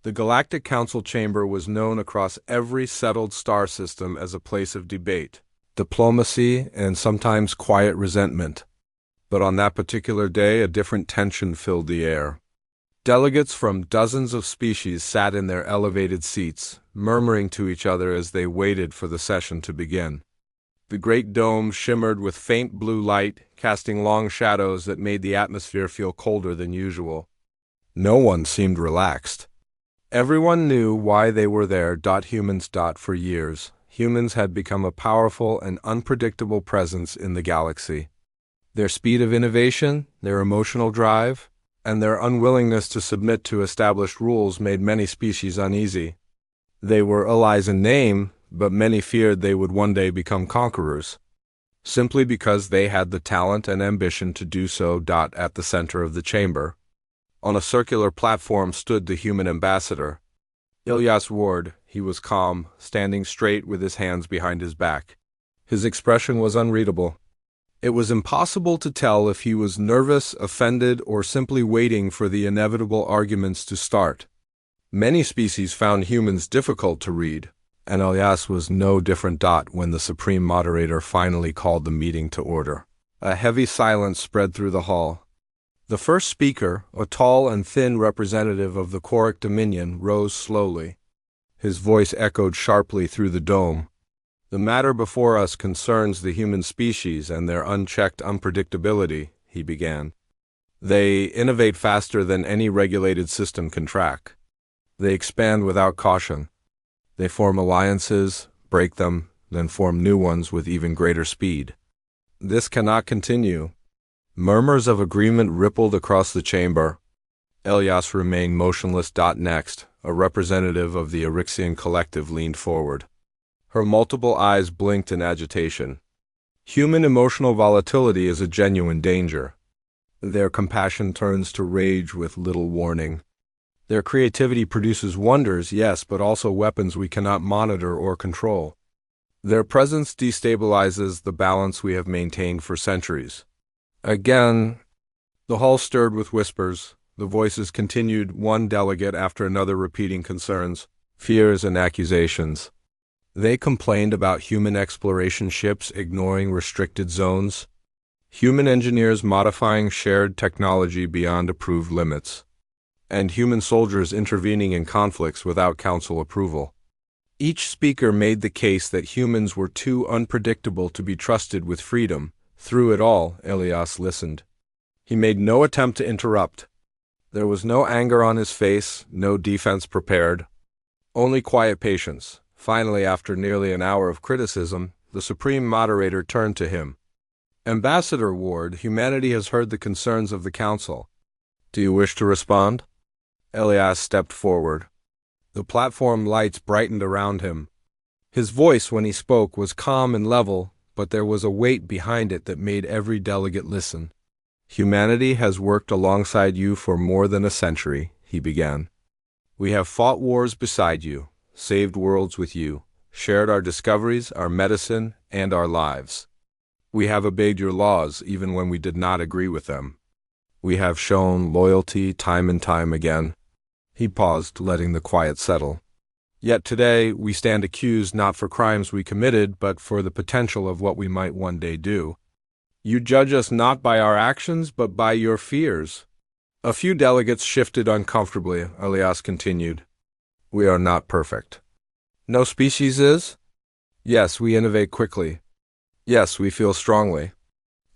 The Galactic Council chamber was known across every settled star system as a place of debate, diplomacy, and sometimes quiet resentment. But on that particular day, a different tension filled the air. Delegates from dozens of species sat in their elevated seats, murmuring to each other as they waited for the session to begin. The great dome shimmered with faint blue light, casting long shadows that made the atmosphere feel colder than usual. No one seemed relaxed. Everyone knew why they were there. Humans. For years, humans had become a powerful and unpredictable presence in the galaxy. Their speed of innovation, their emotional drive, and their unwillingness to submit to established rules made many species uneasy. They were allies in name, but many feared they would one day become conquerors, simply because they had the talent and ambition to do so. At the center of the chamber, on a circular platform, stood the human ambassador, Ilyas Ward. He was calm, standing straight with his hands behind his back. His expression was unreadable. It was impossible to tell if he was nervous, offended, or simply waiting for the inevitable arguments to start. Many species found humans difficult to read, and Ilyas was no different. When the supreme moderator finally called the meeting to order, a heavy silence spread through the hall. The first speaker, a tall and thin representative of the Quaric Dominion, rose slowly. His voice echoed sharply through the dome. "The matter before us concerns the human species and their unchecked unpredictability," he began. "They innovate faster than any regulated system can track. They expand without caution. They form alliances, break them, then form new ones with even greater speed. This cannot continue." Murmurs of agreement rippled across the chamber. Ilyas remained motionless. Next, a representative of the Eryxian collective leaned forward. Her multiple eyes blinked in agitation. "Human emotional volatility is a genuine danger. Their compassion turns to rage with little warning. Their creativity produces wonders, yes, but also weapons we cannot monitor or control. Their presence destabilizes the balance we have maintained for centuries." Again, the hall stirred with whispers. The voices continued, one delegate after another repeating concerns, fears, and accusations. They complained about human exploration ships ignoring restricted zones, human engineers modifying shared technology beyond approved limits, and human soldiers intervening in conflicts without council approval. Each speaker made the case that humans were too unpredictable to be trusted with freedom. Through it all, Ilyas listened. He made no attempt to interrupt. There was no anger on his face, no defense prepared, only quiet patience. Finally, after nearly an hour of criticism, the supreme moderator turned to him. "Ambassador Ward, humanity has heard the concerns of the council. Do you wish to respond?" Ilyas stepped forward. The platform lights brightened around him. His voice, when he spoke, was calm and level, but there was a weight behind it that made every delegate listen. "Humanity has worked alongside you for more than a century," he began. "We have fought wars beside you, saved worlds with you, shared our discoveries, our medicine, and our lives. We have obeyed your laws even when we did not agree with them. We have shown loyalty time and time again." He paused, letting the quiet settle. "Yet today we stand accused not for crimes we committed, but for the potential of what we might one day do. You judge us not by our actions, but by your fears." A few delegates shifted uncomfortably. Ilyas continued. "We are not perfect." "No species is?" "Yes, we innovate quickly. Yes, we feel strongly.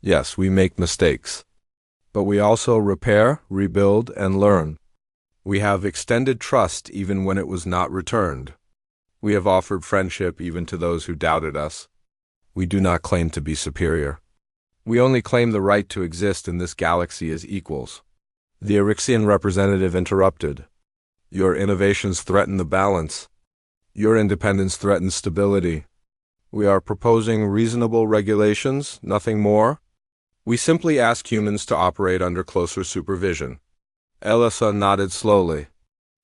Yes, we make mistakes. But we also repair, rebuild, and learn. We have extended trust even when it was not returned. We have offered friendship even to those who doubted us. We do not claim to be superior. We only claim the right to exist in this galaxy as equals." The Eryxian representative interrupted. "Your innovations threaten the balance. Your independence threatens stability. We are proposing reasonable regulations, nothing more. We simply ask humans to operate under closer supervision." Elisa nodded slowly.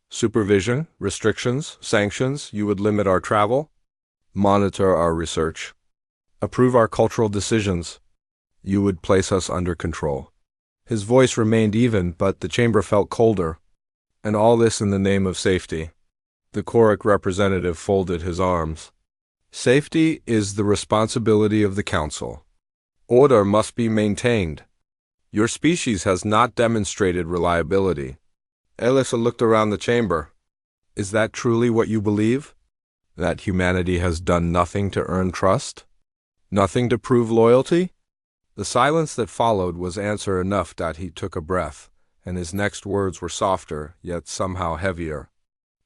"Supervision, restrictions, sanctions, you would limit our travel, monitor our research, approve our cultural decisions. You would place us under control." His voice remained even, but the chamber felt colder. And all this in the name of safety. The Korok representative folded his arms. Safety is the responsibility of the Council. Order must be maintained. Your species has not demonstrated reliability. Elisa looked around the chamber. Is that truly what you believe? That humanity has done nothing to earn trust? Nothing to prove loyalty? The silence that followed was answer enough that he took a breath, and his next words were softer, yet somehow heavier.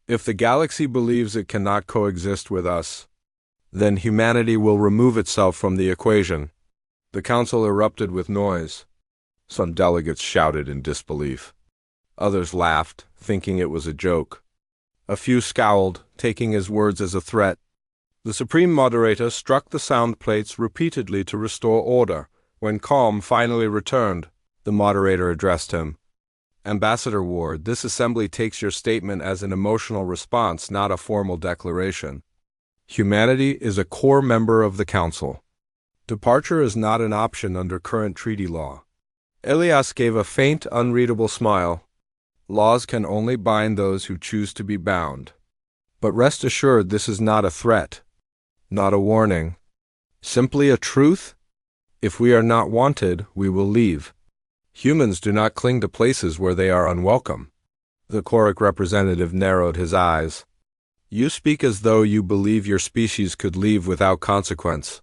If the galaxy believes it cannot coexist with us, then humanity will remove itself from the equation. The council erupted with noise. Some delegates shouted in disbelief. Others laughed, thinking it was a joke. A few scowled, taking his words as a threat. The Supreme Moderator struck the sound plates repeatedly to restore order. When calm finally returned, the moderator addressed him. Ambassador Ward, this assembly takes your statement as an emotional response, not a formal declaration. Humanity is a core member of the Council. Departure is not an option under current treaty law. Elias gave a faint, unreadable smile. Laws can only bind those who choose to be bound. But rest assured, this is not a threat, not a warning. Simply a truth. If we are not wanted, we will leave. Humans do not cling to places where they are unwelcome. The Korok representative narrowed his eyes. You speak as though you believe your species could leave without consequence.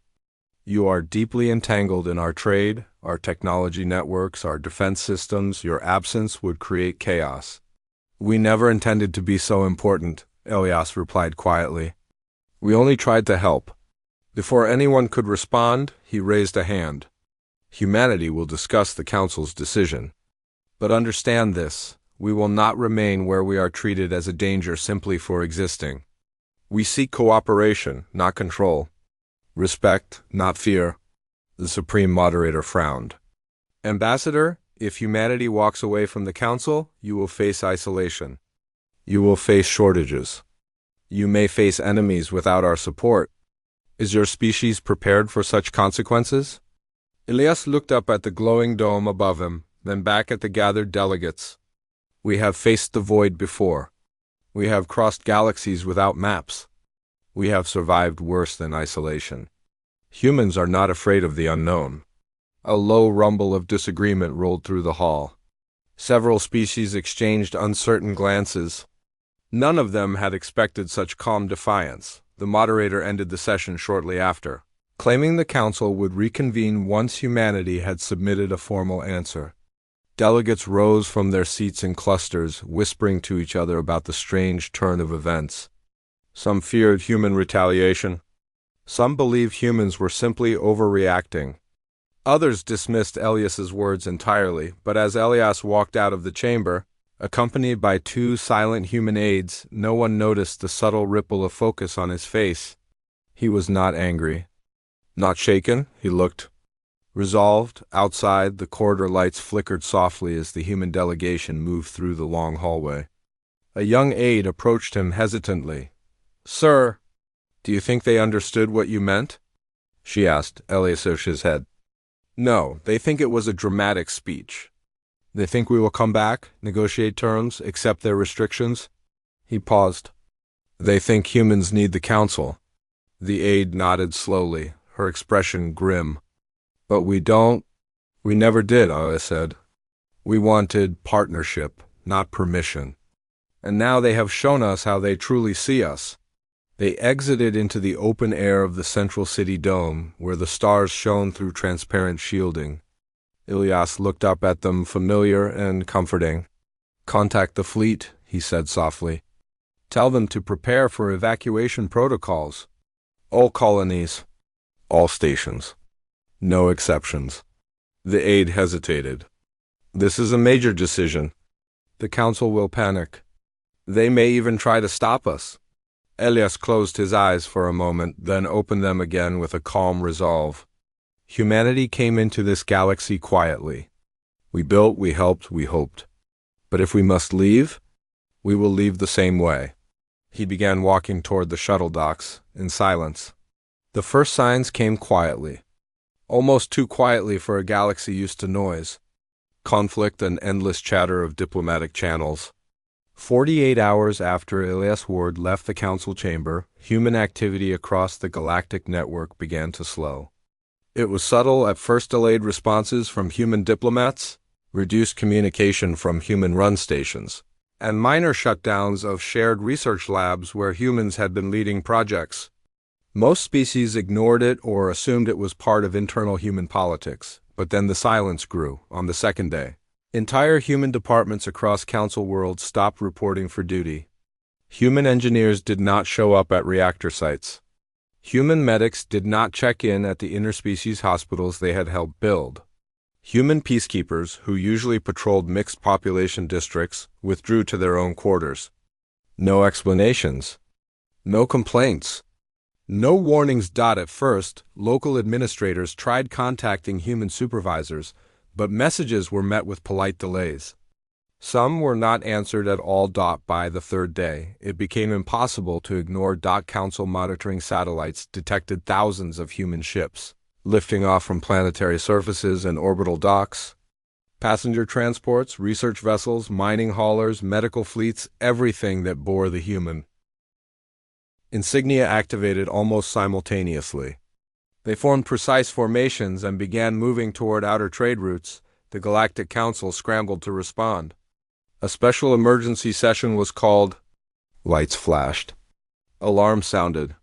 You are deeply entangled in our trade, our technology networks, our defense systems. Your absence would create chaos. We never intended to be so important, Elias replied quietly. We only tried to help. Before anyone could respond, he raised a hand. Humanity will discuss the Council's decision. But understand this, we will not remain where we are treated as a danger simply for existing. We seek cooperation, not control. Respect, not fear. The Supreme Moderator frowned. Ambassador, if humanity walks away from the Council, you will face isolation. You will face shortages. You may face enemies without our support. Is your species prepared for such consequences? Elias looked up at the glowing dome above him, then back at the gathered delegates. We have faced the void before. We have crossed galaxies without maps. We have survived worse than isolation. Humans are not afraid of the unknown. A low rumble of disagreement rolled through the hall. Several species exchanged uncertain glances. None of them had expected such calm defiance. The moderator ended the session shortly after, claiming the Council would reconvene once humanity had submitted a formal answer. Delegates rose from their seats in clusters, whispering to each other about the strange turn of events. Some feared human retaliation. Some believed humans were simply overreacting. Others dismissed Elias's words entirely, but as Elias walked out of the chamber, accompanied by two silent human aides, no one noticed the subtle ripple of focus on his face. He was not angry. Not shaken, he looked resolved. Outside, the corridor lights flickered softly as the human delegation moved through the long hallway. A young aide approached him hesitantly. Sir, do you think they understood what you meant? She asked. Elias shook his head. No, they think it was a dramatic speech. They think we will come back, negotiate terms, accept their restrictions. He paused. They think humans need the Council. The aide nodded slowly, her expression grim. But we don't. We never did, Elias said. We wanted partnership, not permission. And now they have shown us how they truly see us. They exited into the open air of the central city dome, where the stars shone through transparent shielding. Elias looked up at them, familiar and comforting. Contact the fleet, he said softly. Tell them to prepare for evacuation protocols. All colonies. All stations. No exceptions. The aide hesitated. This is a major decision. The Council will panic. They may even try to stop us. Elias closed his eyes for a moment, then opened them again with a calm resolve. Humanity came into this galaxy quietly. We built, we helped, we hoped. But if we must leave, we will leave the same way. He began walking toward the shuttle docks, in silence. The first signs came quietly. Almost too quietly for a galaxy used to noise. Conflict and endless chatter of diplomatic channels. 48 hours after Elias Ward left the council chamber, human activity across the galactic network began to slow. It was subtle at first: delayed responses from human diplomats, reduced communication from human-run stations, and minor shutdowns of shared research labs where humans had been leading projects. Most species ignored it or assumed it was part of internal human politics, but then the silence grew on the second day. Entire human departments across Council worlds stopped reporting for duty. Human engineers did not show up at reactor sites. Human medics did not check in at the interspecies hospitals they had helped build. Human peacekeepers, who usually patrolled mixed population districts, withdrew to their own quarters. No explanations. No complaints. No warnings. At first, local administrators tried contacting human supervisors, but messages were met with polite delays. Some were not answered at all. By the third day, it became impossible to ignore. Council monitoring satellites detected thousands of human ships lifting off from planetary surfaces and orbital docks. Passenger transports, research vessels, mining haulers, medical fleets, everything that bore the human insignia activated almost simultaneously. They formed precise formations and began moving toward outer trade routes. The Galactic Council scrambled to respond. A special emergency session was called. Lights flashed. Alarms sounded.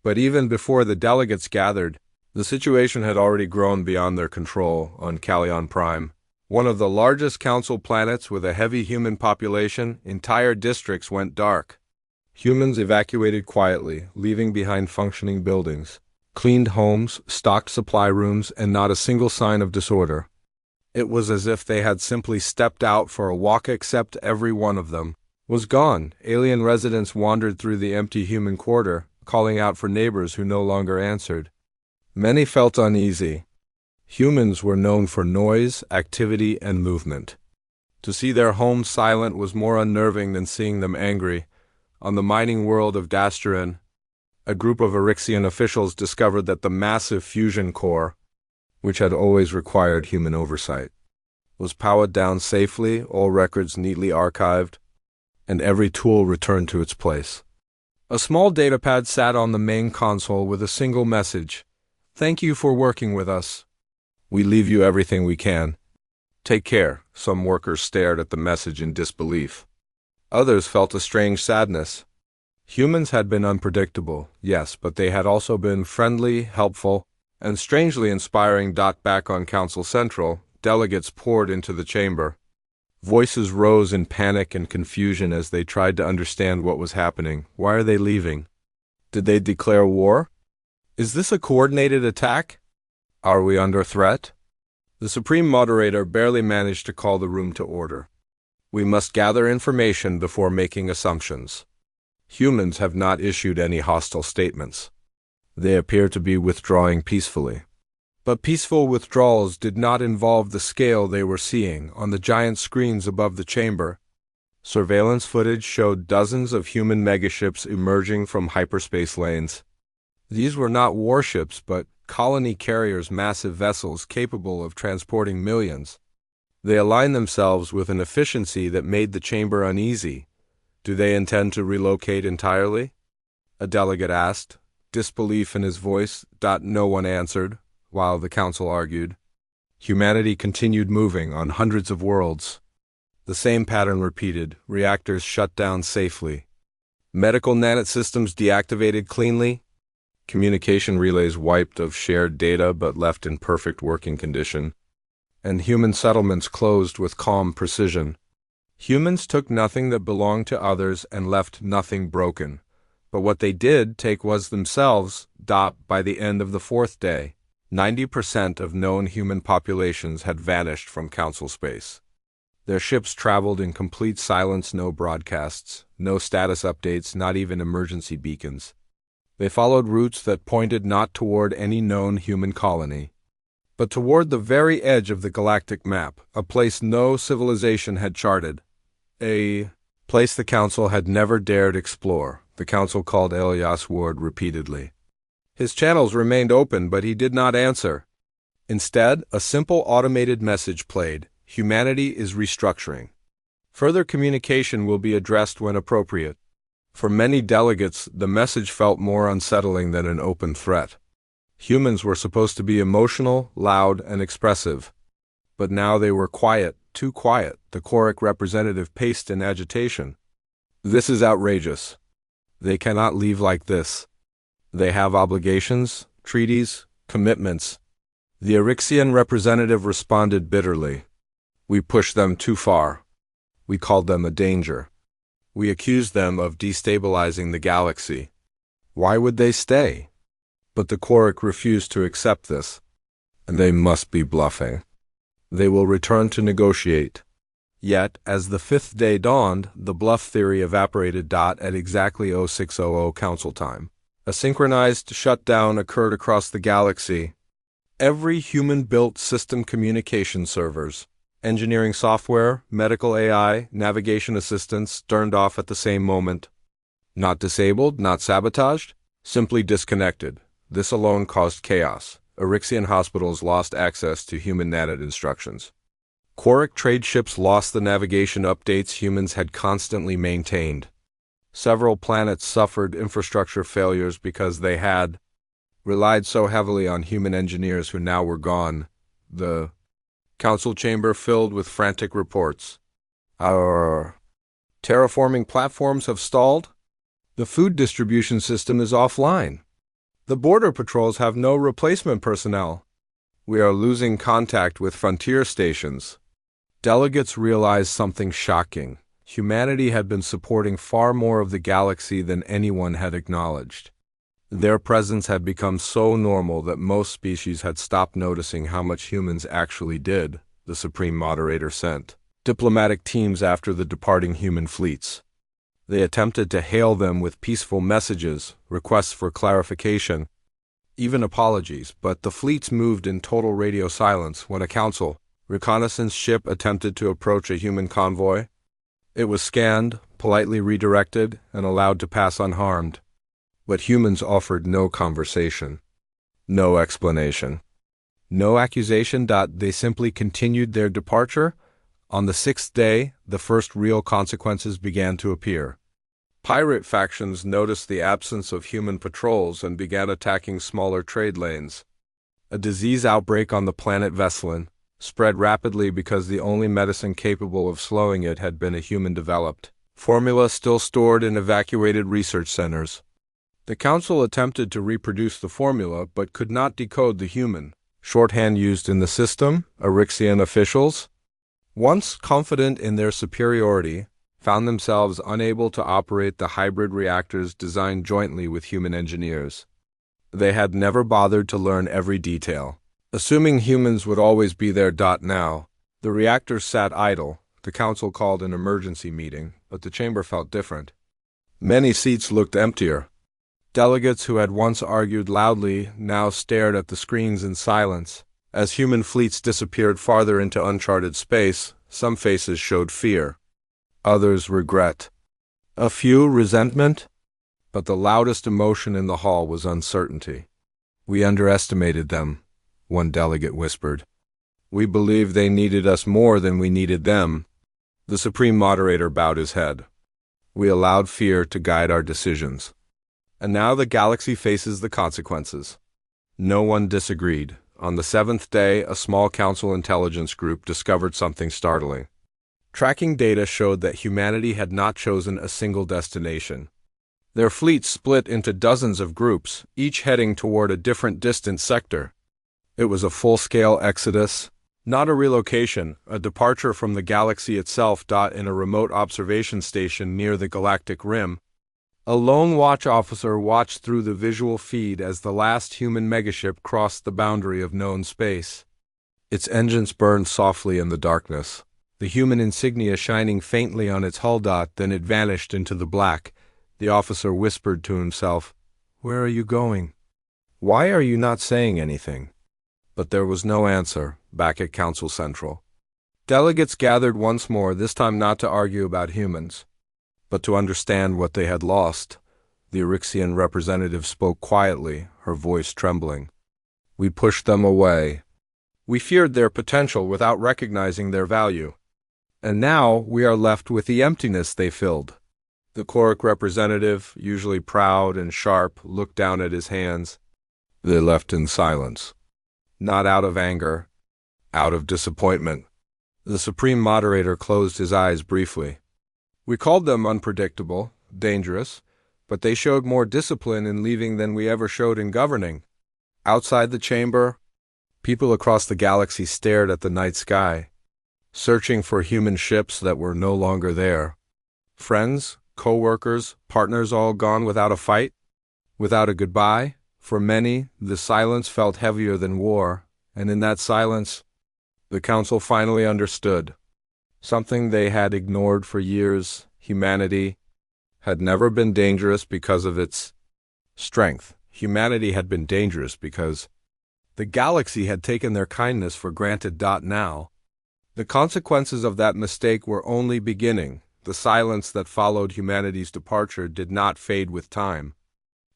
But even before the delegates gathered, the situation had already grown beyond their control on Callion Prime, one of the largest council planets with a heavy human population. Entire districts went dark. Humans evacuated quietly, leaving behind functioning buildings, cleaned homes, stocked supply rooms, and not a single sign of disorder. It was as if they had simply stepped out for a walk, except every one of them was gone. Alien residents wandered through the empty human quarter, calling out for neighbors who no longer answered. Many felt uneasy. Humans were known for noise, activity, and movement. To see their homes silent was more unnerving than seeing them angry. On the mining world of Dasterin, a group of Erixian officials discovered that the massive fusion core, which had always required human oversight, was powered down safely, all records neatly archived, and every tool returned to its place. A small datapad sat on the main console with a single message: "Thank you for working with us. We leave you everything we can. Take care." Some workers stared at the message in disbelief. Others felt a strange sadness. Humans had been unpredictable, yes, but they had also been friendly, helpful, and strangely inspiring. Back on Council Central, delegates poured into the chamber. Voices rose in panic and confusion as they tried to understand what was happening. Why are they leaving? Did they declare war? Is this a coordinated attack? Are we under threat? The Supreme Moderator barely managed to call the room to order. We must gather information before making assumptions. Humans have not issued any hostile statements. They appear to be withdrawing peacefully. But peaceful withdrawals did not involve the scale they were seeing on the giant screens above the chamber. Surveillance footage showed dozens of human megaships emerging from hyperspace lanes. These were not warships, but colony carriers, massive vessels capable of transporting millions. They aligned themselves with an efficiency that made the chamber uneasy. Do they intend to relocate entirely? A delegate asked, disbelief in his voice. No one answered, while the council argued. Humanity continued moving on hundreds of worlds. The same pattern repeated: reactors shut down safely. Medical nanet systems deactivated cleanly. Communication relays wiped of shared data but left in perfect working condition. And human settlements closed with calm precision. Humans took nothing that belonged to others and left nothing broken. But what they did take was themselves. By the end of the fourth day, 90% of known human populations had vanished from council space. Their ships traveled in complete silence, no broadcasts, no status updates, not even emergency beacons. They followed routes that pointed not toward any known human colony, but toward the very edge of the galactic map, a place no civilization had charted. A place the council had never dared explore. The council called Elias Ward repeatedly. His channels remained open, but he did not answer. Instead, a simple automated message played: humanity is restructuring. Further communication will be addressed when appropriate. For many delegates, the message felt more unsettling than an open threat. Humans were supposed to be emotional, loud, and expressive. But now they were quiet, too quiet, the Quoric representative paced in agitation. This is outrageous. They cannot leave like this. They have obligations, treaties, commitments. The Erixian representative responded bitterly. We pushed them too far. We called them a danger. We accused them of destabilizing the galaxy. Why would they stay? But the Quoric refused to accept this. And they must be bluffing. They will return to negotiate. Yet, as the fifth day dawned, the bluff theory evaporated. At exactly 0600 Council time, a synchronized shutdown occurred across the galaxy. Every human-built system communication servers, engineering software, medical AI, navigation assistants turned off at the same moment. Not disabled, not sabotaged, simply disconnected. This alone caused chaos. Erixian hospitals lost access to human NATID instructions. Quoric trade ships lost the navigation updates humans had constantly maintained. Several planets suffered infrastructure failures because they had relied so heavily on human engineers who now were gone. The council chamber filled with frantic reports. Our terraforming platforms have stalled. The food distribution system is offline. The border patrols have no replacement personnel. We are losing contact with frontier stations. Delegates realized something shocking. Humanity had been supporting far more of the galaxy than anyone had acknowledged. Their presence had become so normal that most species had stopped noticing how much humans actually did. The Supreme Moderator sent diplomatic teams after the departing human fleets. They attempted to hail them with peaceful messages, requests for clarification, even apologies, but the fleets moved in total radio silence when a council reconnaissance ship attempted to approach a human convoy. It was scanned, politely redirected, and allowed to pass unharmed. But humans offered no conversation, no explanation, no accusation. They simply continued their departure. On the sixth day, the first real consequences began to appear. Pirate factions noticed the absence of human patrols and began attacking smaller trade lanes. A disease outbreak on the planet Vesselin spread rapidly because the only medicine capable of slowing it had been a human-developed formula still stored in evacuated research centers. The Council attempted to reproduce the formula but could not decode the human shorthand used in the system. Erixian officials, once confident in their superiority, found themselves unable to operate the hybrid reactors designed jointly with human engineers. They had never bothered to learn every detail, assuming humans would always be there. Now, the reactors sat idle. The Council called an emergency meeting, but the chamber felt different. Many seats looked emptier. Delegates who had once argued loudly now stared at the screens in silence. As human fleets disappeared farther into uncharted space, some faces showed fear. Others regret. A few resentment. But the loudest emotion in the hall was uncertainty. We underestimated them, one delegate whispered. We believed they needed us more than we needed them. The Supreme Moderator bowed his head. We allowed fear to guide our decisions. And now the galaxy faces the consequences. No one disagreed. On the seventh day, a small council intelligence group discovered something startling. Tracking data showed that humanity had not chosen a single destination. Their fleet split into dozens of groups, each heading toward a different distant sector. It was a full-scale exodus, not a relocation, a departure from the galaxy itself. In a remote observation station near the galactic rim, a lone watch officer watched through the visual feed as the last human megaship crossed the boundary of known space. Its engines burned softly in the darkness, the human insignia shining faintly on its hull. Then it vanished into the black. The officer whispered to himself, "Where are you going? Why are you not saying anything?" But there was no answer back at Council Central. Delegates gathered once more, this time not to argue about humans, but to understand what they had lost. The Erixian representative spoke quietly, her voice trembling. We pushed them away. We feared their potential without recognizing their value. And now we are left with the emptiness they filled. The Korok representative, usually proud and sharp, looked down at his hands. They left in silence. Not out of anger, out of disappointment. The Supreme Moderator closed his eyes briefly. We called them unpredictable, dangerous, but they showed more discipline in leaving than we ever showed in governing. Outside the chamber, people across the galaxy stared at the night sky, searching for human ships that were no longer there. Friends, co-workers, partners all gone without a fight, without a goodbye. For many, the silence felt heavier than war, and in that silence, the Council finally understood. Something they had ignored for years: humanity had never been dangerous because of its strength. Humanity had been dangerous because the galaxy had taken their kindness for granted. Now, the consequences of that mistake were only beginning. The silence that followed humanity's departure did not fade with time.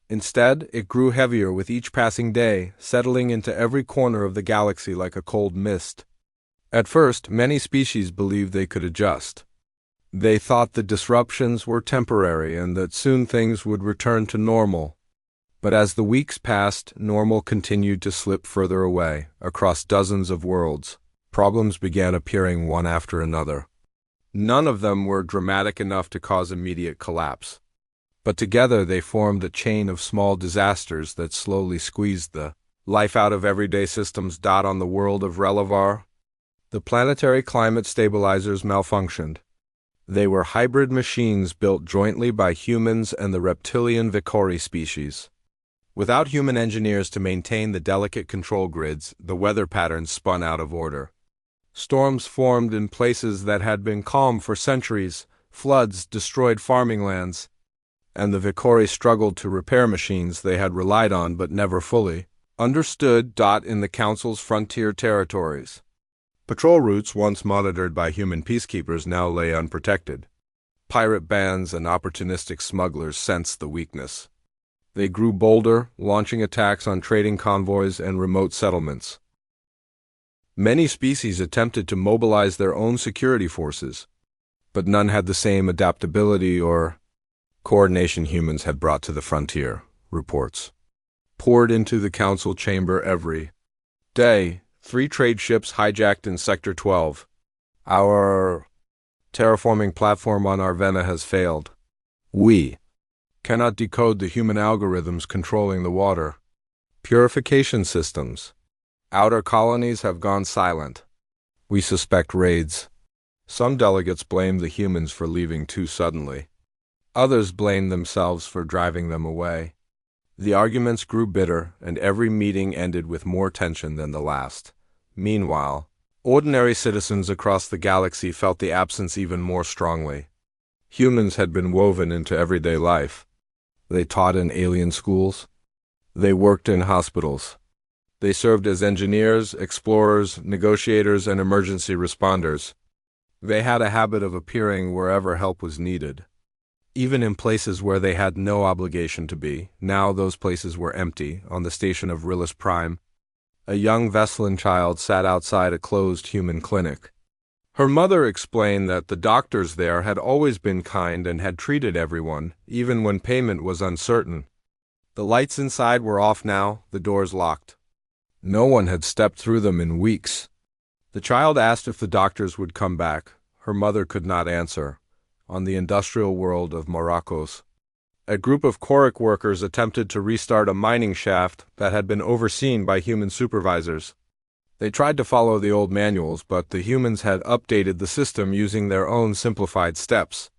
Instead, it grew heavier with each passing day, settling into every corner of the galaxy like a cold mist. At first, many species believed they could adjust. They thought the disruptions were temporary and that soon things would return to normal. But as the weeks passed, normal continued to slip further away. Across dozens of worlds, problems began appearing one after another. None of them were dramatic enough to cause immediate collapse. But together they formed a chain of small disasters that slowly squeezed the life out of everyday systems. On the world of Relivar, the planetary climate stabilizers malfunctioned. They were hybrid machines built jointly by humans and the reptilian Vicori species. Without human engineers to maintain the delicate control grids, the weather patterns spun out of order. Storms formed in places that had been calm for centuries, floods destroyed farming lands, and the Vicori struggled to repair machines they had relied on but never fully understood. In the Council's frontier territories, patrol routes once monitored by human peacekeepers now lay unprotected. Pirate bands and opportunistic smugglers sensed the weakness. They grew bolder, launching attacks on trading convoys and remote settlements. Many species attempted to mobilize their own security forces, but none had the same adaptability or coordination humans had brought to the frontier. Reports poured into the Council chamber every day. 3 trade ships hijacked in Sector 12. Our terraforming platform on Arvena has failed. We cannot decode the human algorithms controlling the water purification systems. Outer colonies have gone silent. We suspect raids. Some delegates blame the humans for leaving too suddenly. Others blame themselves for driving them away. The arguments grew bitter, and every meeting ended with more tension than the last. Meanwhile, ordinary citizens across the galaxy felt the absence even more strongly. Humans had been woven into everyday life. They taught in alien schools. They worked in hospitals. They served as engineers, explorers, negotiators, and emergency responders. They had a habit of appearing wherever help was needed, even in places where they had no obligation to be. Now those places were empty. On the station of Rillis Prime, a young Veslan child sat outside a closed human clinic. Her mother explained that the doctors there had always been kind and had treated everyone, even when payment was uncertain. The lights inside were off now, the doors locked. No one had stepped through them in weeks. The child asked if the doctors would come back. Her mother could not answer. On the industrial world of Maracos, a group of Korok workers attempted to restart a mining shaft that had been overseen by human supervisors. They tried to follow the old manuals, but the humans had updated the system using their own simplified steps.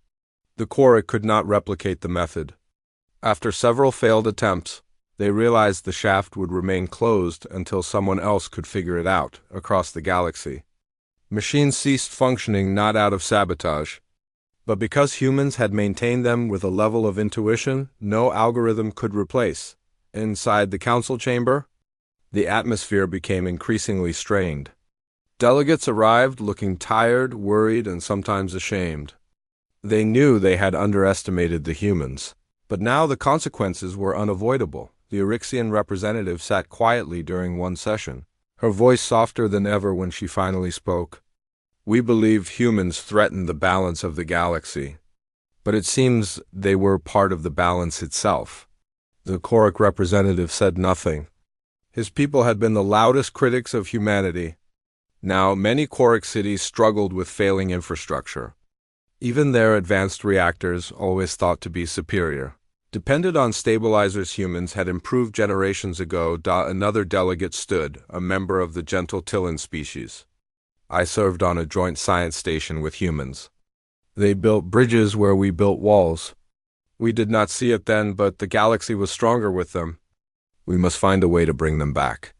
The Korok could not replicate the method. After several failed attempts, they realized the shaft would remain closed until someone else could figure it out across the galaxy. Machines ceased functioning not out of sabotage, but because humans had maintained them with a level of intuition no algorithm could replace. Inside the council chamber, the atmosphere became increasingly strained. Delegates arrived looking tired, worried, and sometimes ashamed. They knew they had underestimated the humans, but now the consequences were unavoidable. The Eryxian representative sat quietly during one session, her voice softer than ever when she finally spoke. We believed humans threatened the balance of the galaxy, but it seems they were part of the balance itself. The Korok representative said nothing. His people had been the loudest critics of humanity. Now, many Korok cities struggled with failing infrastructure. Even their advanced reactors, always thought to be superior, depended on stabilizers humans had improved generations ago. Another delegate stood, a member of the gentle Tillan species. I served on a joint science station with humans. They built bridges where we built walls. We did not see it then, but the galaxy was stronger with them. We must find a way to bring them back.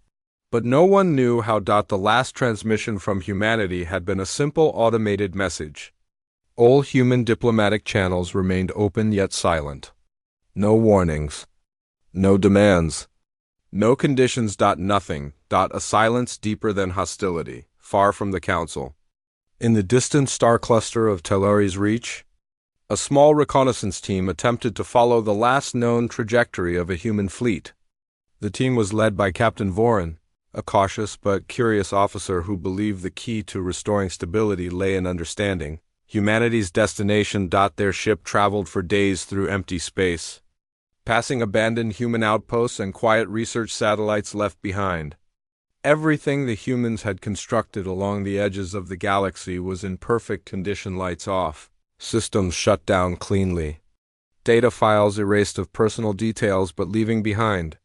But no one knew how. The last transmission from humanity had been a simple automated message. All human diplomatic channels remained open yet silent. No warnings. No demands. No conditions. Nothing. A silence deeper than hostility, far from the council. In the distant star cluster of Telluri's Reach, a small reconnaissance team attempted to follow the last known trajectory of a human fleet. The team was led by Captain Vorin, a cautious but curious officer who believed the key to restoring stability lay in understanding humanity's destination. Their ship traveled for days through empty space, passing abandoned human outposts and quiet research satellites left behind. Everything the humans had constructed along the edges of the galaxy was in perfect condition. Lights off, systems shut down cleanly, data files erased of personal details but leaving behind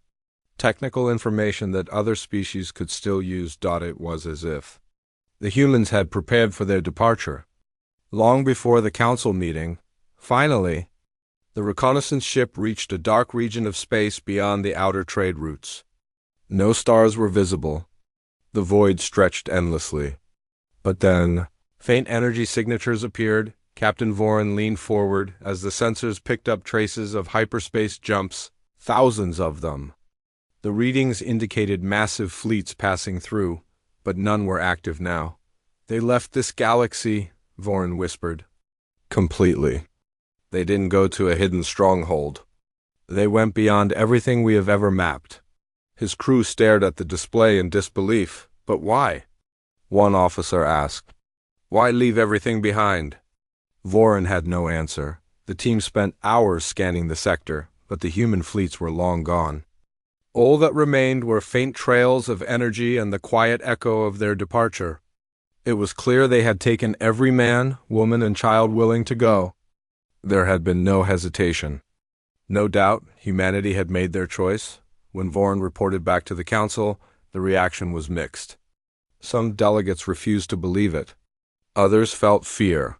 technical information that other species could still use. It was as if the humans had prepared for their departure. Long before the council meeting, finally, the reconnaissance ship reached a dark region of space beyond the outer trade routes. No stars were visible. The void stretched endlessly. But then, faint energy signatures appeared. Captain Vorin leaned forward as the sensors picked up traces of hyperspace jumps, thousands of them. The readings indicated massive fleets passing through, but none were active now. They left this galaxy, Vorin whispered. Completely. They didn't go to a hidden stronghold. They went beyond everything we have ever mapped. His crew stared at the display in disbelief. But why? One officer asked. Why leave everything behind? Vorin had no answer. The team spent hours scanning the sector, but the human fleets were long gone. All that remained were faint trails of energy and the quiet echo of their departure. It was clear they had taken every man, woman, and child willing to go. There had been no hesitation. No doubt, humanity had made their choice. When Vorin reported back to the council, the reaction was mixed. Some delegates refused to believe it. Others felt fear.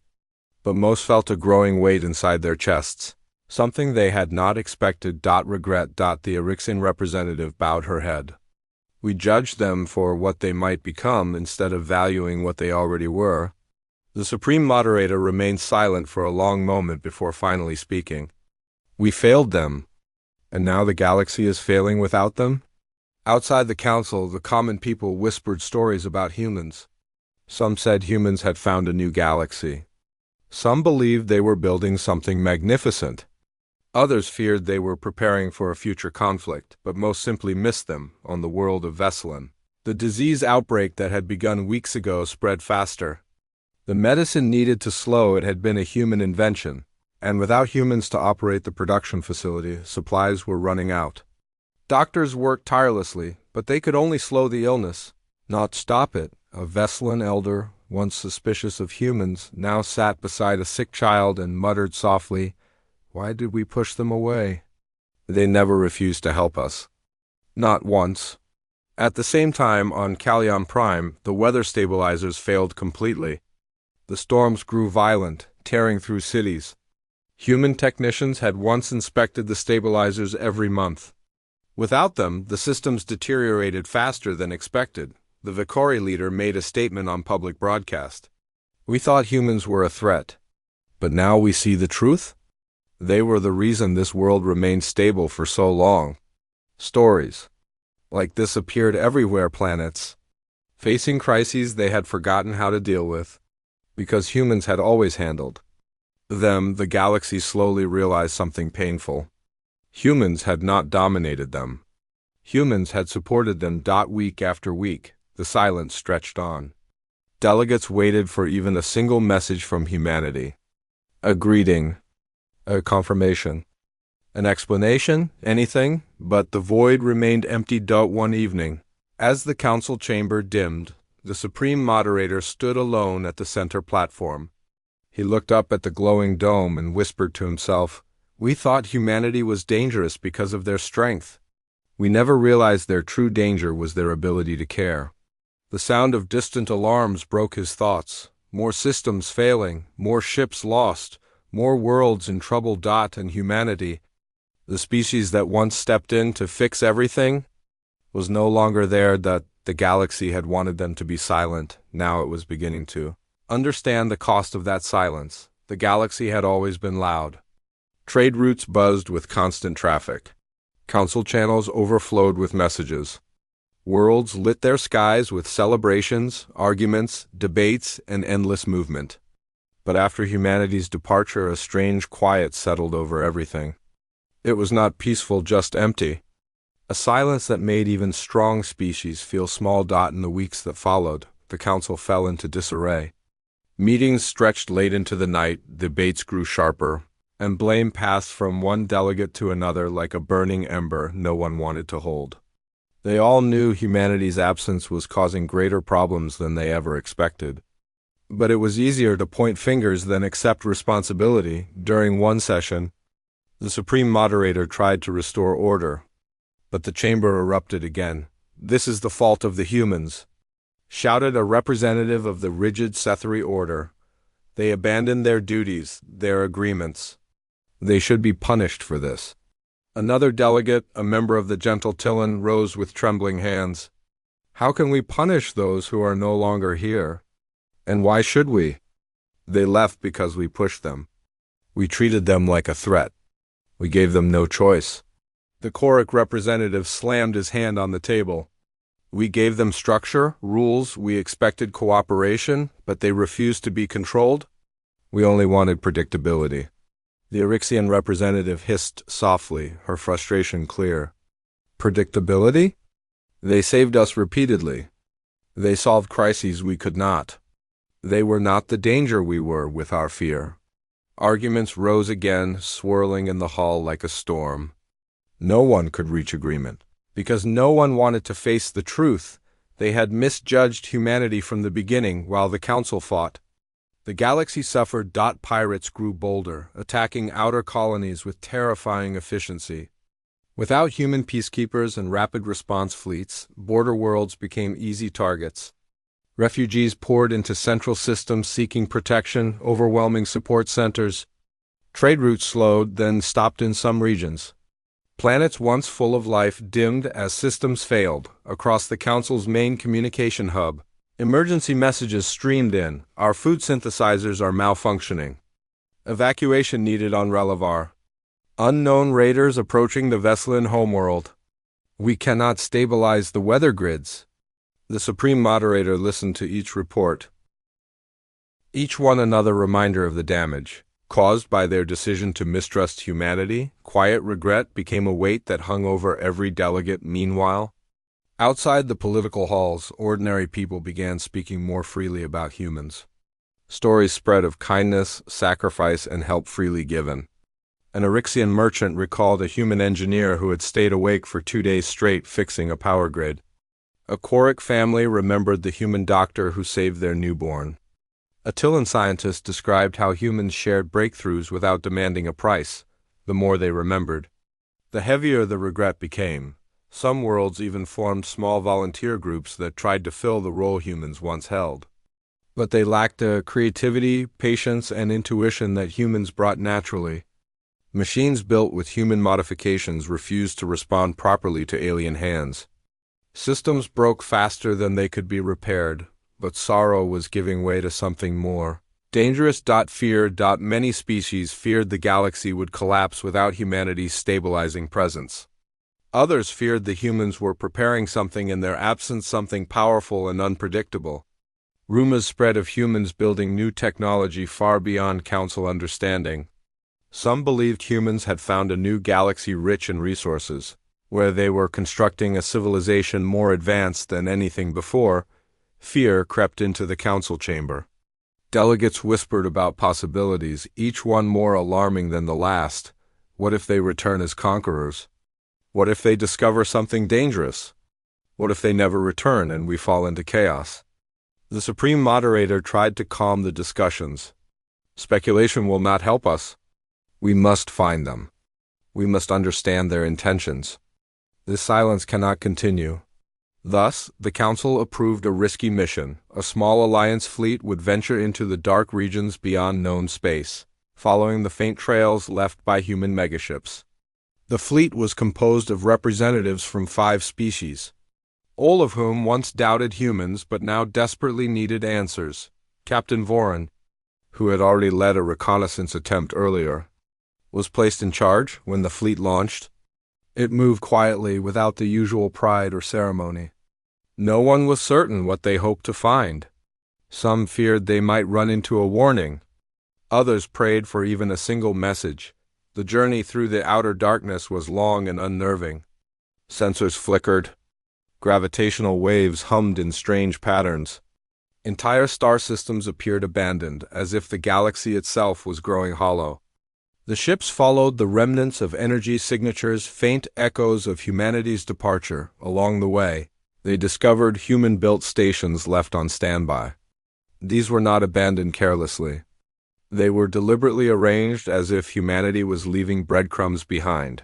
But most felt a growing weight inside their chests. Something they had not expected. Regret. The Erixian representative bowed her head. We judged them for what they might become instead of valuing what they already were. The supreme moderator remained silent for a long moment before finally speaking. We failed them. And now the galaxy is failing without them? Outside the council, the common people whispered stories about humans. Some said humans had found a new galaxy. Some believed they were building something magnificent. Others feared they were preparing for a future conflict, but most simply missed them on the world of Vesselin. The disease outbreak that had begun weeks ago spread faster. The medicine needed to slow it had been a human invention, and without humans to operate the production facility, supplies were running out. Doctors worked tirelessly, but they could only slow the illness, not stop it. A Vesselin elder, once suspicious of humans, now sat beside a sick child and muttered softly, "Why did we push them away?" They never refused to help us. Not once. At the same time, on Callion Prime, the weather stabilizers failed completely. The storms grew violent, tearing through cities. Human technicians had once inspected the stabilizers every month. Without them, the systems deteriorated faster than expected. The Vikori leader made a statement on public broadcast. We thought humans were a threat. But now we see the truth? They were the reason this world remained stable for so long. Stories like this appeared everywhere. Planets facing crises they had forgotten how to deal with, because humans had always handled them. The galaxy slowly realized something painful. Humans had not dominated them. Humans had supported them. Week after week, the silence stretched on. Delegates waited for even a single message from humanity. A greeting, a confirmation, an explanation, anything, but the void remained empty. One evening, as the council chamber dimmed, the supreme moderator stood alone at the center platform. He looked up at the glowing dome and whispered to himself, "We thought humanity was dangerous because of their strength. We never realized their true danger was their ability to care." The sound of distant alarms broke his thoughts. More systems failing, more ships lost, more worlds in trouble. And humanity, the species that once stepped in to fix everything, was no longer there. That the galaxy had wanted them to be silent. Now it was beginning to understand the cost of that silence. The galaxy had always been loud. Trade routes buzzed with constant traffic. Council channels overflowed with messages. Worlds lit their skies with celebrations, arguments, debates, and endless movement. But after humanity's departure, a strange quiet settled over everything. It was not peaceful, just empty. A silence that made even strong species feel small. In the weeks that followed, the council fell into disarray. Meetings stretched late into the night, debates grew sharper, and blame passed from one delegate to another like a burning ember no one wanted to hold. They all knew humanity's absence was causing greater problems than they ever expected. But it was easier to point fingers than accept responsibility. During one session, the supreme moderator tried to restore order, but the chamber erupted again. "This is the fault of the humans," shouted a representative of the rigid Setheri order. "They abandoned their duties, their agreements. They should be punished for this." Another delegate, a member of the Gentle Tillen, rose with trembling hands. "How can we punish those who are no longer here? And why should we? They left because we pushed them. We treated them like a threat. We gave them no choice." The Choric representative slammed his hand on the table. "We gave them structure, rules, we expected cooperation, but they refused to be controlled. We only wanted predictability." The Erixian representative hissed softly, her frustration clear. "Predictability? They saved us repeatedly. They solved crises we could not. They were not the danger we were with our fear." Arguments rose again, swirling in the hall like a storm. No one could reach agreement, because no one wanted to face the truth. They had misjudged humanity from the beginning while the council fought. The galaxy suffered. Pirates grew bolder, attacking outer colonies with terrifying efficiency. Without human peacekeepers and rapid response fleets, border worlds became easy targets. Refugees poured into central systems seeking protection, overwhelming support centers. Trade routes slowed, then stopped in some regions. Planets once full of life dimmed as systems failed. Across the Council's main communication hub, emergency messages streamed in. "Our food synthesizers are malfunctioning. Evacuation needed on Relivar. Unknown raiders approaching the Vesselin homeworld. We cannot stabilize the weather grids." The Supreme Moderator listened to each report, each one another reminder of the damage caused by their decision to mistrust humanity. Quiet regret became a weight that hung over every delegate. Meanwhile, outside the political halls, ordinary people began speaking more freely about humans. Stories spread of kindness, sacrifice, and help freely given. An Erixian merchant recalled a human engineer who had stayed awake for 2 days straight fixing a power grid. A Choric family remembered the human doctor who saved their newborn. A Tillan scientist described how humans shared breakthroughs without demanding a price. The more they remembered, the heavier the regret became. Some worlds even formed small volunteer groups that tried to fill the role humans once held. But they lacked the creativity, patience, and intuition that humans brought naturally. Machines built with human modifications refused to respond properly to alien hands. Systems broke faster than they could be repaired, but sorrow was giving way to something more dangerous. Fear. Many species feared the galaxy would collapse without humanity's stabilizing presence. Others feared the humans were preparing something in their absence, something powerful and unpredictable. Rumors spread of humans building new technology far beyond Council understanding. Some believed humans had found a new galaxy rich in resources, where they were constructing a civilization more advanced than anything before, Fear crept into the council chamber. Delegates whispered about possibilities, each one more alarming than the last. What if they return as conquerors? What if they discover something dangerous? What if they never return and we fall into chaos? The supreme moderator tried to calm the discussions. Speculation will not help us. We must find them. We must understand their intentions. This silence cannot continue. Thus, the Council approved a risky mission. A small Alliance fleet would venture into the dark regions beyond known space, following the faint trails left by human megaships. The fleet was composed of representatives from 5 species, all of whom once doubted humans but now desperately needed answers. Captain Voran, who had already led a reconnaissance attempt earlier, was placed in charge when the fleet launched. It moved quietly without the usual pride or ceremony. No one was certain what they hoped to find. Some feared they might run into a warning. Others prayed for even a single message. The journey through the outer darkness was long and unnerving. Sensors flickered. Gravitational waves hummed in strange patterns. Entire star systems appeared abandoned, as if the galaxy itself was growing hollow. The ships followed the remnants of energy signatures, faint echoes of humanity's departure. Along the way, they discovered human-built stations left on standby. These were not abandoned carelessly. They were deliberately arranged as if humanity was leaving breadcrumbs behind.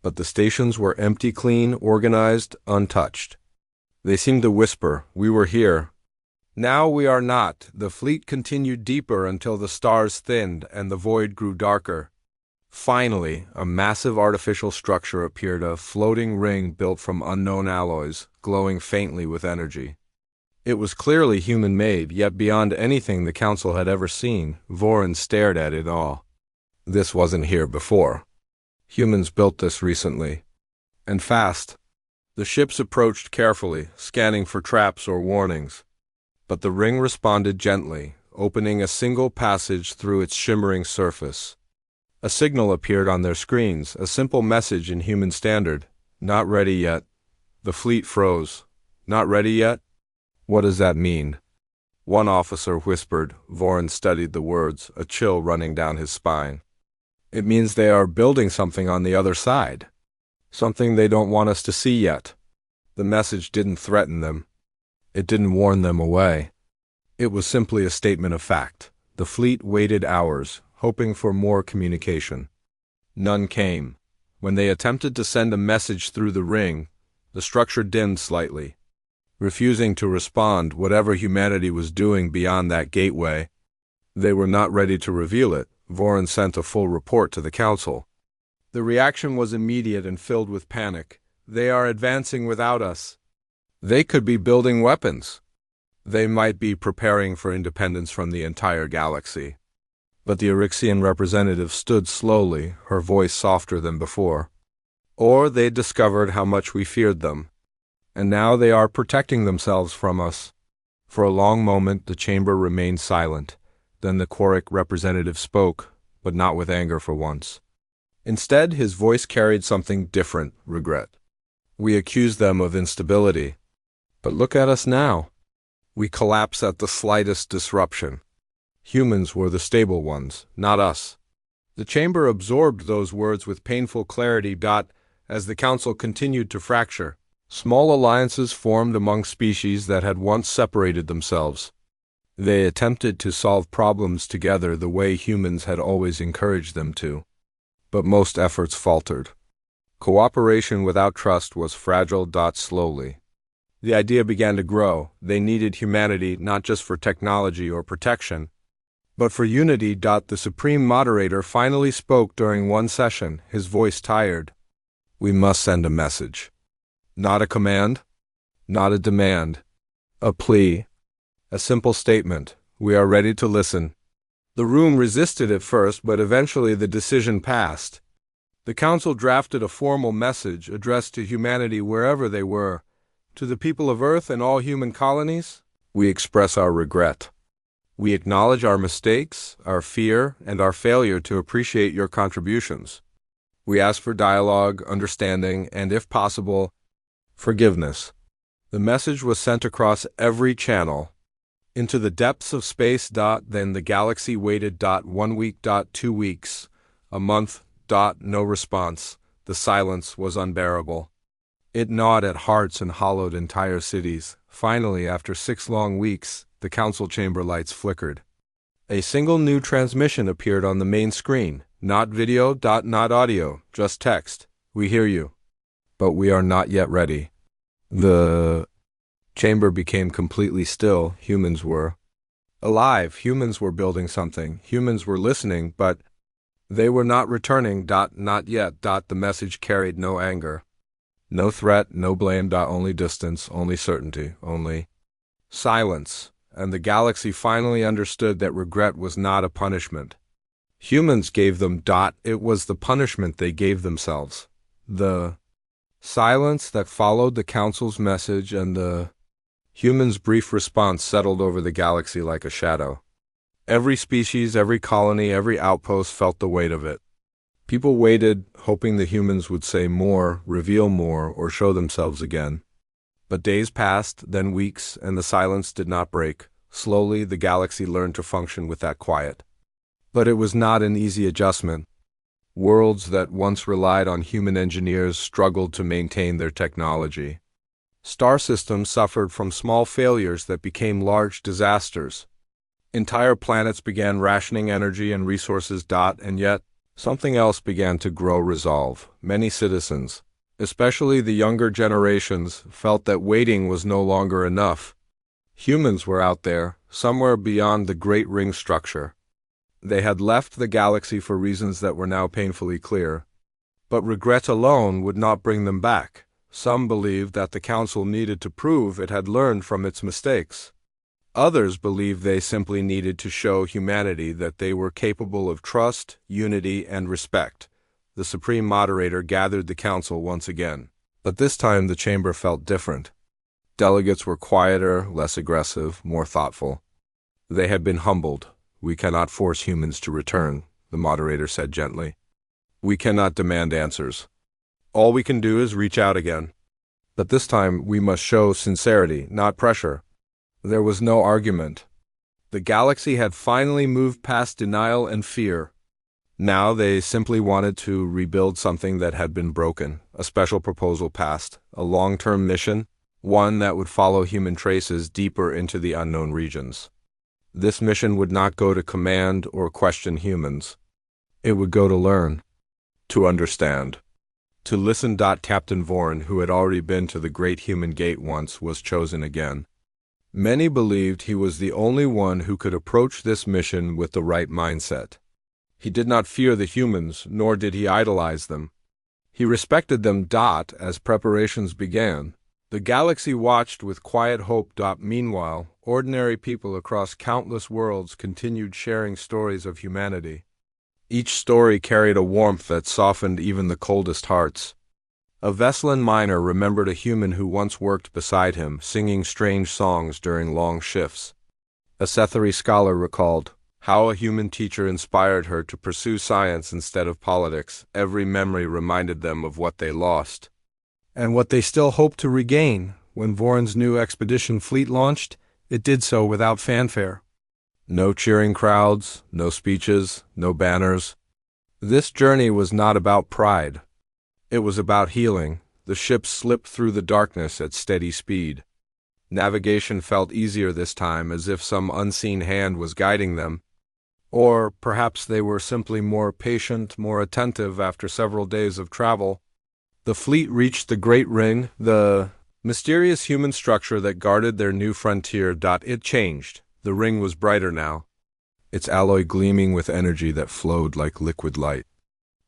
But the stations were empty, clean, organized, untouched. They seemed to whisper, "We were here. Now we are not." The fleet continued deeper until the stars thinned and the void grew darker. Finally, a massive artificial structure appeared, a floating ring built from unknown alloys, glowing faintly with energy. It was clearly human-made, yet beyond anything the Council had ever seen. Voran stared at it in awe. This wasn't here before. Humans built this recently. And fast. The ships approached carefully, scanning for traps or warnings. But the ring responded gently, opening a single passage through its shimmering surface. A signal appeared on their screens, a simple message in human standard. "Not ready yet." The fleet froze. "Not ready yet? What does that mean?" One officer whispered. Voran studied the words, a chill running down his spine. "It means they are building something on the other side. Something they don't want us to see yet." The message didn't threaten them. It didn't warn them away. It was simply a statement of fact. The fleet waited hours, hoping for more communication. None came. When they attempted to send a message through the ring, the structure dimmed slightly. Refusing to respond whatever humanity was doing beyond that gateway, they were not ready to reveal it. Voran sent a full report to the Council. The reaction was immediate and filled with panic. "They are advancing without us. They could be building weapons. They might be preparing for independence from the entire galaxy." But the Eryxian representative stood slowly, her voice softer than before. "Or they discovered how much we feared them, and now they are protecting themselves from us." For a long moment the chamber remained silent. Then the Quaric representative spoke, but not with anger for once. Instead, his voice carried something different: regret. "We accuse them of instability. But look at us now. We collapse at the slightest disruption. Humans were the stable ones, not us." The chamber absorbed those words with painful clarity. As the Council continued to fracture, small alliances formed among species that had once separated themselves. They attempted to solve problems together the way humans had always encouraged them to. But most efforts faltered. Cooperation without trust was fragile. Slowly, the idea began to grow. They needed humanity not just for technology or protection, but for unity. The Supreme Moderator finally spoke during one session, his voice tired. "We must send a message. Not a command, not a demand, a plea. A simple statement: we are ready to listen." The room resisted at first, but eventually the decision passed. The Council drafted a formal message addressed to humanity wherever they were. "To the people of Earth and all human colonies, we express our regret. We acknowledge our mistakes, our fear, and our failure to appreciate your contributions. We ask for dialogue, understanding, and, if possible, forgiveness. The message was sent across every channel. Into the depths of space. Then the galaxy waited. 1 week. 2 weeks. A month. No response. The silence was unbearable. It gnawed at hearts and hollowed entire cities. Finally, after 6 long weeks, the council chamber lights flickered. A single new transmission appeared on the main screen. Not video. Not audio. Just text. We hear you. But we are not yet ready. The chamber became completely still. Humans were alive. Humans were building something. Humans were listening, but they were not returning. Not yet. The message carried no anger. No threat, no blame. Only distance, only certainty, only silence. And the galaxy finally understood that regret was not a punishment. Humans gave them. It was the punishment they gave themselves. The silence that followed the council's message and the humans' brief response settled over the galaxy like a shadow. Every species, every colony, every outpost felt the weight of it. People waited, hoping the humans would say more, reveal more, or show themselves again. But days passed, then weeks, and the silence did not break. Slowly, the galaxy learned to function with that quiet. But it was not an easy adjustment. Worlds that once relied on human engineers struggled to maintain their technology. Star systems suffered from small failures that became large disasters. Entire planets began rationing energy and resources. And yet, something else began to grow resolve. Many citizens, especially the younger generations, felt that waiting was no longer enough. Humans were out there, somewhere beyond the Great Ring structure. They had left the galaxy for reasons that were now painfully clear. But regret alone would not bring them back. Some believed that the Council needed to prove it had learned from its mistakes. Others believed they simply needed to show humanity that they were capable of trust, unity, and respect. The Supreme Moderator gathered the Council once again. But this time the chamber felt different. Delegates were quieter, less aggressive, more thoughtful. They had been humbled. We cannot force humans to return, the moderator said gently. We cannot demand answers. All we can do is reach out again. But this time we must show sincerity, not pressure. There was no argument. The galaxy had finally moved past denial and fear. Now they simply wanted to rebuild something that had been broken. A special proposal passed, a long-term mission, one that would follow human traces deeper into the unknown regions. This mission would not go to command or question humans. It would go to learn, to understand, to listen. Captain Vorn, who had already been to the Great Human Gate once, was chosen again. Many believed he was the only one who could approach this mission with the right mindset. He did not fear the humans, nor did he idolize them. He respected them. As preparations began, the galaxy watched with quiet hope. Meanwhile, ordinary people across countless worlds continued sharing stories of humanity. Each story carried a warmth that softened even the coldest hearts. A Veslan miner remembered a human who once worked beside him, singing strange songs during long shifts. A Sethari scholar recalled how a human teacher inspired her to pursue science instead of politics. Every memory reminded them of what they lost, and what they still hoped to regain. When Vorn's new expedition fleet launched, it did so without fanfare. No cheering crowds, no speeches, no banners. This journey was not about pride. It was about healing. The ship slipped through the darkness at steady speed. Navigation felt easier this time, as if some unseen hand was guiding them. Or perhaps they were simply more patient, more attentive after several days of travel. The fleet reached the Great Ring, the mysterious human structure that guarded their new frontier. It changed. The ring was brighter now, its alloy gleaming with energy that flowed like liquid light.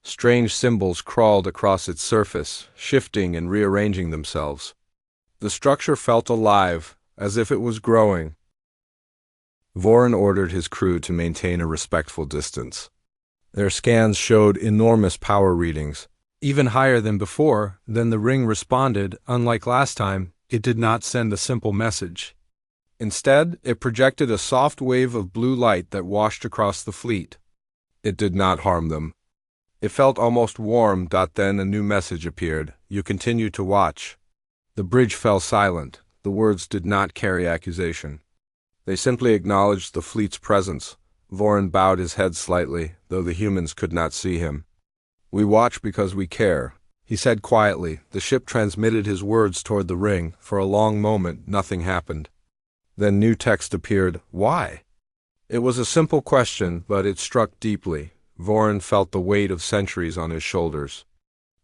Strange symbols crawled across its surface, shifting and rearranging themselves. The structure felt alive, as if it was growing. Vorn ordered his crew to maintain a respectful distance. Their scans showed enormous power readings, even higher than before. Then the ring responded. Unlike last time, it did not send a simple message. Instead, it projected a soft wave of blue light that washed across the fleet. It did not harm them. It felt almost warm. Then a new message appeared. You continue to watch. The bridge fell silent. The words did not carry accusation. They simply acknowledged the fleet's presence. Voran bowed his head slightly, though the humans could not see him. "We watch because we care," he said quietly. The ship transmitted his words toward the ring. For a long moment, nothing happened. Then new text appeared. Why? It was a simple question, but it struck deeply. Voran felt the weight of centuries on his shoulders.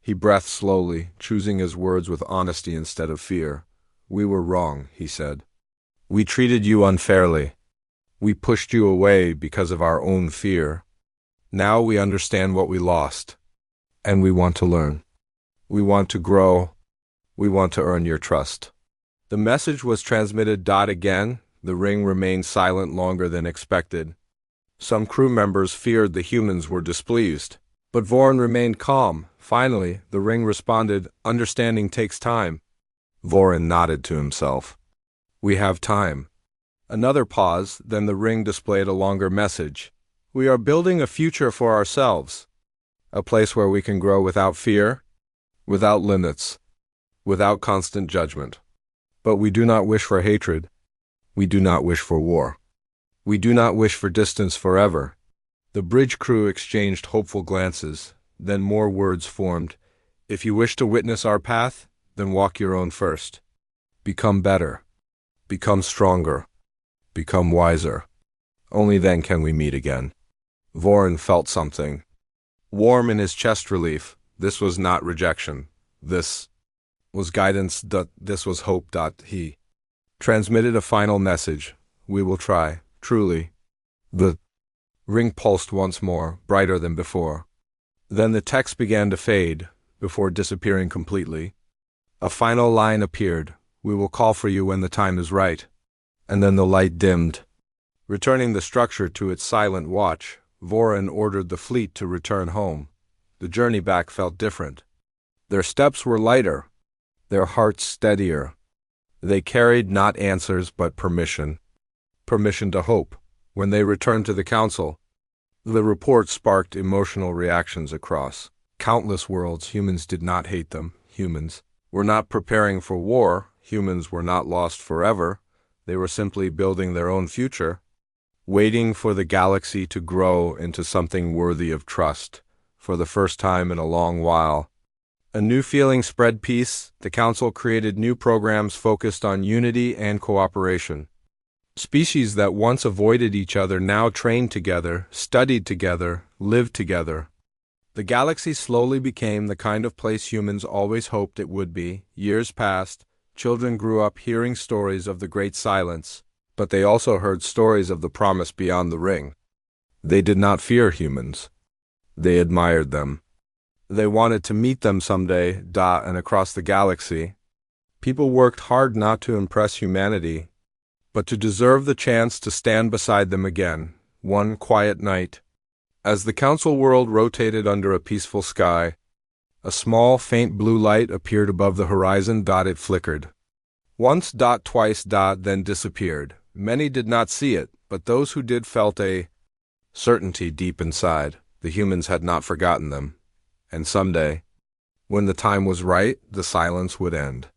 He breathed slowly, choosing his words with honesty instead of fear. "We were wrong," he said. "We treated you unfairly. We pushed you away because of our own fear. Now we understand what we lost. And we want to learn. We want to grow. We want to earn your trust." The message was transmitted. Again, the ring remained silent longer than expected. Some crew members feared the humans were displeased. But Voran remained calm. Finally, the ring responded, "Understanding takes time." Voran nodded to himself. "We have time." Another pause, then the ring displayed a longer message. "We are building a future for ourselves. A place where we can grow without fear, without limits, without constant judgment. But we do not wish for hatred. We do not wish for war. We do not wish for distance forever." The bridge crew exchanged hopeful glances. Then more words formed. "If you wish to witness our path, then walk your own first. Become better. Become stronger. Become wiser. Only then can we meet again." Voran felt something warm in his chest. Relief. This was not rejection. This was guidance. This was hope. He transmitted a final message. "We will try, truly." The ring pulsed once more, brighter than before. Then the text began to fade, before disappearing completely. A final line appeared. "We will call for you when the time is right." And then the light dimmed. Returning the structure to its silent watch, Voran ordered the fleet to return home. The journey back felt different. Their steps were lighter, their hearts steadier. They carried not answers but permission. Permission to hope. When they returned to the council, the report sparked emotional reactions across countless worlds. Humans did not hate them. Humans were not preparing for war. Humans were not lost forever. They were simply building their own future, waiting for the galaxy to grow into something worthy of trust. For the first time in a long while, a new feeling spread. Peace. The council created new programs focused on unity and cooperation. Species that once avoided each other now trained together, studied together, lived together. The galaxy slowly became the kind of place humans always hoped it would be. Years passed. Children grew up hearing stories of the Great Silence, but they also heard stories of the promise beyond the ring. They did not fear humans. They admired them. They wanted to meet them someday. And across the galaxy, people worked hard not to impress humanity, but to deserve the chance to stand beside them again. One quiet night, as the council world rotated under a peaceful sky, a small, faint blue light appeared above the horizon. It flickered. Once. Twice. Then disappeared. Many did not see it, but those who did felt a certainty deep inside. The humans had not forgotten them. And someday, when the time was right, the silence would end.